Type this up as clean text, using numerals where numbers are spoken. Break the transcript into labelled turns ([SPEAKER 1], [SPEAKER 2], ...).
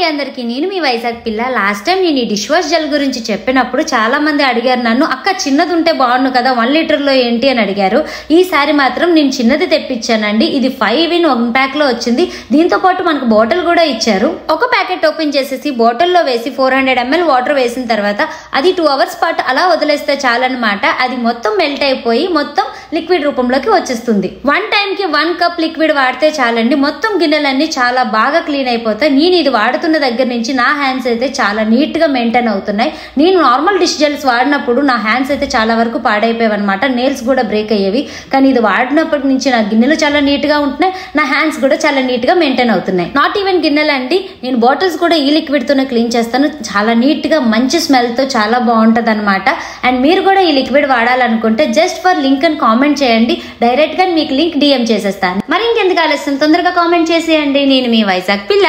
[SPEAKER 1] అండి అందరికి, నేను మీ వైజాగ్ పిల్ల. లాస్ట్ టైం నేను ఈ డిష్ వాష్ జెల్ గురించి చెప్పినప్పుడు చాలా మంది అడిగారు నన్ను, అక్క చిన్నది ఉంటే బాగుండు కదా 1 లీటర్లో ఏంటి అని అడిగారు. ఈసారి మాత్రం నేను చిన్నది తెప్పించానండి. ఇది 5 in 1 ప్యాక్ లో వచ్చింది. దీంతో పాటు మనకు బాటిల్ కూడా ఇచ్చారు. ఒక ప్యాకెట్ ఓపెన్ చేసేసి బాటిల్లో వేసి 400 ml వాటర్ వేసిన తర్వాత అది 2 hours పాటు అలా వదిలేస్తే చాలన్నమాట. అది మొత్తం మెల్ట్ అయిపోయి మొత్తం లిక్విడ్ రూపంలోకి వచ్చేస్తుంది. 1 time కి 1 cup లిక్విడ్ వాడితే చాలండి, మొత్తం గిన్నెలన్నీ చాలా బాగా క్లీన్ అయిపోతాయి. నేను ఇది వాడుతున్న దగ్గర నుంచి నా హ్యాండ్స్ అయితే చాలా నీట్ గా మెయింటైన్ అవుతున్నాయి. నేను నార్మల్ డిష్ జెల్స్ వాడినప్పుడు నా హ్యాండ్స్ అయితే చాలా వరకు పాడైపోయాయి అనమాట, నెయిల్స్ కూడా బ్రేక్ అయ్యేవి. కానీ ఇది వాడినప్పటి నుంచి నా గిన్నెలు చాలా నీట్ గా ఉంటున్నాయి, నా హ్యాండ్స్ కూడా చాలా నీట్ గా మెయింటైన్ అవుతున్నాయి. నాట్ ఈవెన్ గిన్నెలు అండి, నేను బాటిల్స్ కూడా ఈ లిక్విడ్ తోనే క్లీన్ చేస్తాను. చాలా నీట్ గా మంచి స్మెల్ తో చాలా బాగుంటది అనమాట. అండ్ మీరు కూడా ఈ లిక్విడ్ వాడాలనుకుంటే జస్ట్ ఫర్ లింక్ అని కామెంట్ చేయండి, డైరెక్ట్ గా మీకు లింక్ డిఎం చేసేస్తాను. మరి ఇంకెందుకు ఆలస్యం, తొందరగా కామెంట్ చేసేయండి. నేను మీ వైజాగ్ పిల్ల.